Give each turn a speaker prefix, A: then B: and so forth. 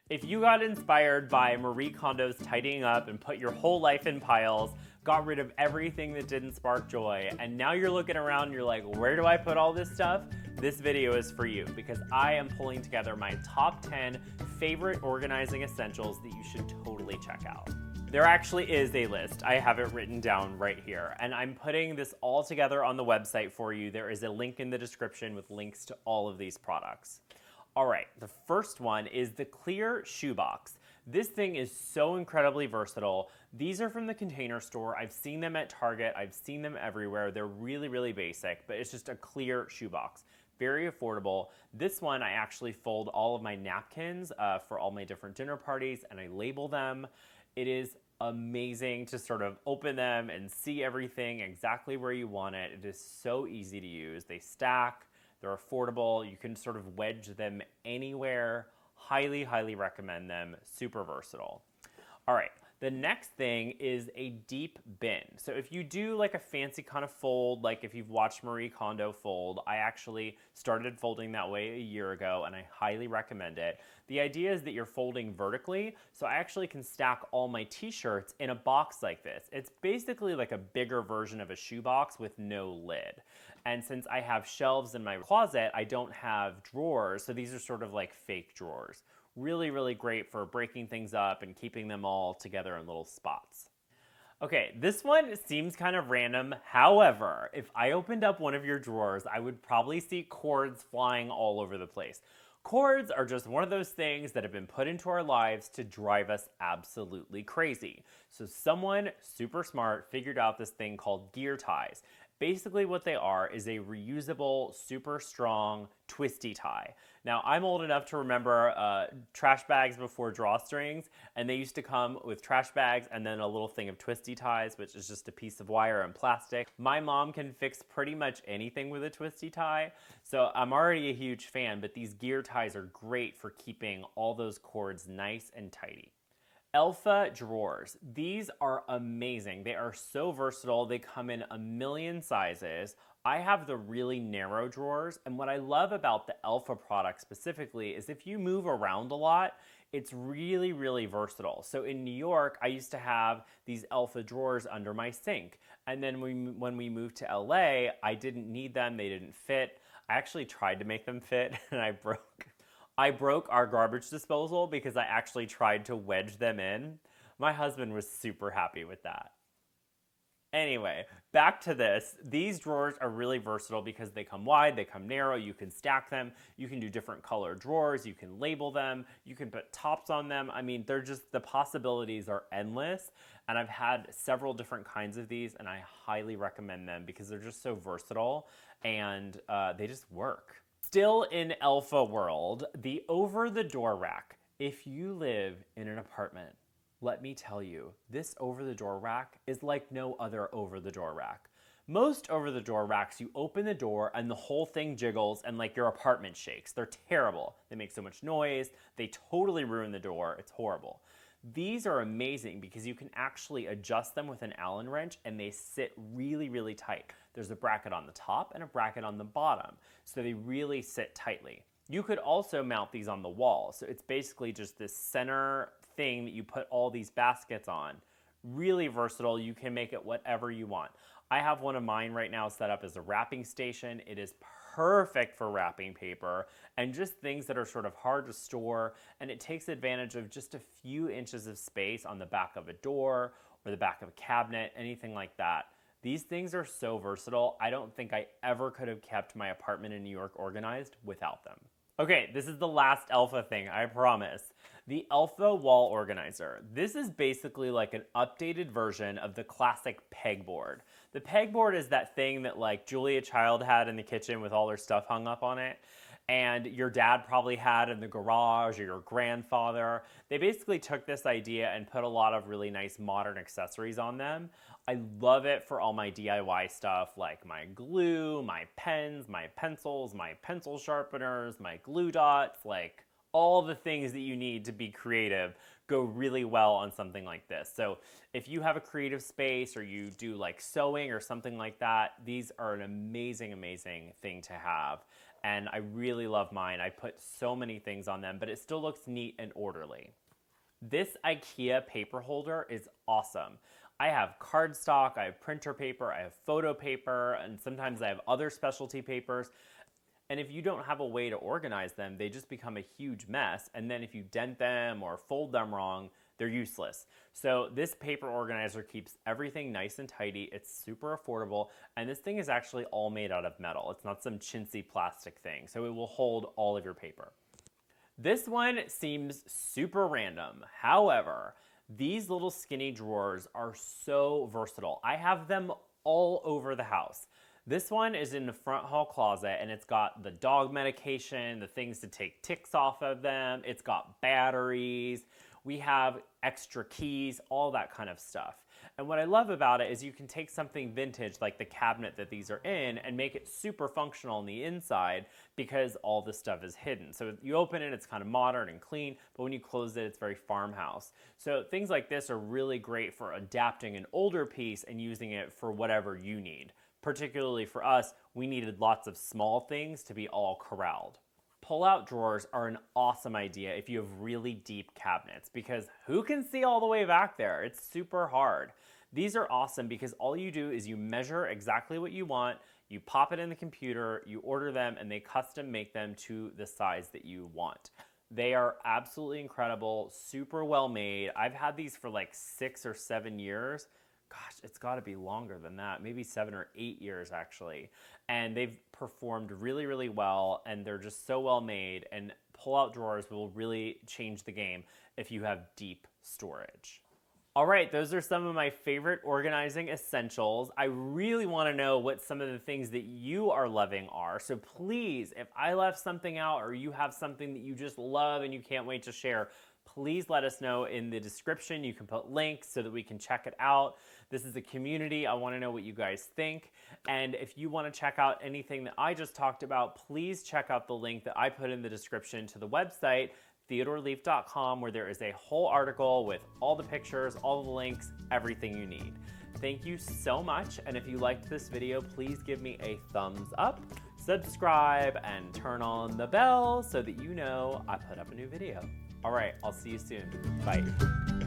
A: If you got inspired by Marie Kondo's tidying up and put your whole life in piles, got rid of everything that didn't spark joy, and now you're looking around and you're like, where do I put all this stuff? This video is for you because I am pulling together my top 10 favorite organizing essentials that you should totally check out. There actually is a list. I have it written down right here, and I'm putting this all together on the website for you. There is a link in the description with links to all of these products. All right, the first one is the clear shoebox. This thing is so incredibly versatile. These are from the Container Store. I've seen them at Target. I've seen them everywhere. They're really, really basic, but it's just a clear shoebox. Very affordable. This one, I actually fold all of my napkins for all my different dinner parties, and I label them. It is amazing to sort of open them and see everything exactly where you want it. It is so easy to use. They stack. They're affordable. You can sort of wedge them anywhere. Highly, highly recommend them. Super versatile. All right, the next thing is a deep bin. So if you do like a fancy kind of fold, like if you've watched Marie Kondo fold, I actually started folding that way a year ago and I highly recommend it. The idea is that you're folding vertically, so I actually can stack all my t-shirts in a box like this. It's basically like a bigger version of a shoebox with no lid. And since I have shelves in my closet, I don't have drawers, so these are sort of like fake drawers. Really, really great for breaking things up and keeping them all together in little spots. Okay, this one seems kind of random. However, if I opened up one of your drawers, I would probably see cords flying all over the place. Cords are just one of those things that have been put into our lives to drive us absolutely crazy. So someone super smart figured out this thing called gear ties. Basically what they are is a reusable, super strong, twisty tie. Now, I'm old enough to remember trash bags before drawstrings, and they used to come with trash bags and then a little thing of twisty ties, which is just a piece of wire and plastic. My mom can fix pretty much anything with a twisty tie, so I'm already a huge fan, but these gear ties are great for keeping all those cords nice and tidy. Elfa Drawers. These are amazing. They are so versatile. They come in a million sizes. I have the really narrow drawers, and what I love about the Elfa product specifically is if you move around a lot, it's really, really versatile. So in New York, I used to have these Elfa drawers under my sink, and then when we moved to LA, I didn't need them. They didn't fit. I actually tried to make them fit, and I broke our garbage disposal because I actually tried to wedge them in. My husband was super happy with that. Anyway, back to this. These drawers are really versatile because they come wide, they come narrow, you can stack them, you can do different color drawers, you can label them, you can put tops on them. I mean, the possibilities are endless, and I've had several different kinds of these, and I highly recommend them because they're just so versatile, and they just work. Still in Elfa world, the Overthedoor Rack. If you live in an apartment, let me tell you, this Overthedoor Rack is like no other Overthedoor Rack. Most Overthedoor racks, you open the door and the whole thing jiggles and like your apartment shakes. They're terrible. They make so much noise. They totally ruin the door. It's horrible. These are amazing because you can actually adjust them with an Allen wrench and they sit really, really tight. There's a bracket on the top and a bracket on the bottom, so they really sit tightly. You could also mount these on the wall, so it's basically just this center thing that you put all these baskets on. Really versatile. You can make it whatever you want. I have one of mine right now set up as a wrapping station. It is perfect for wrapping paper and just things that are sort of hard to store, and it takes advantage of just a few inches of space on the back of a door or the back of a cabinet, anything like that. These things are so versatile. I don't think I ever could have kept my apartment in New York organized without them. Okay, this is the last Elfa thing, I promise. The Elfa Wall Organizer. This is basically like an updated version of the classic pegboard. The pegboard is that thing that like Julia Child had in the kitchen with all her stuff hung up on it, and your dad probably had in the garage, or your grandfather. They basically took this idea and put a lot of really nice modern accessories on them. I love it for all my DIY stuff, like my glue, my pens, my pencils, my pencil sharpeners, my glue dots, like all the things that you need to be creative go really well on something like this. So if you have a creative space or you do like sewing or something like that, these are an amazing, amazing thing to have. and I really love mine. I put so many things on them, but it still looks neat and orderly. This IKEA paper holder is awesome. I have cardstock, I have printer paper, I have photo paper, and sometimes I have other specialty papers. And if you don't have a way to organize them, they just become a huge mess. And then if you dent them or fold them wrong, they're useless. So this paper organizer keeps everything nice and tidy. It's super affordable. And this thing is actually all made out of metal. It's not some chintzy plastic thing. So it will hold all of your paper. This one seems super random. However, these little skinny drawers are so versatile. I have them all over the house. This one is in the front hall closet, and it's got the dog medication, the things to take ticks off of them. It's got batteries. We have extra keys, all that kind of stuff. And what I love about it is you can take something vintage like the cabinet that these are in and make it super functional on the inside because all the stuff is hidden. So you open it, it's kind of modern and clean, but when you close it, it's very farmhouse. So things like this are really great for adapting an older piece and using it for whatever you need. Particularly for us, we needed lots of small things to be all corralled. Pull-out drawers are an awesome idea if you have really deep cabinets because who can see all the way back there? It's super hard. These are awesome because all you do is you measure exactly what you want, you pop it in the computer, you order them, and they custom make them to the size that you want. They are absolutely incredible, super well made. I've had these for like 6 or 7 years. Gosh, it's got to be longer than that, maybe 7 or 8 years actually. And they've performed really, really well, and they're just so well made, and pull-out drawers will really change the game if you have deep storage. All right, those are some of my favorite organizing essentials. I really want to know what some of the things that you are loving are. So please, if I left something out or you have something that you just love and you can't wait to share, please let us know in the description. You can put links so that we can check it out. This is a community. I want to know what you guys think. And if you want to check out anything that I just talked about, please check out the link that I put in the description to the website, theodoreleaf.com, where there is a whole article with all the pictures, all the links, everything you need. Thank you so much. And if you liked this video, please give me a thumbs up, subscribe, and turn on the bell so that you know I put up a new video. All right, I'll see you soon. Bye.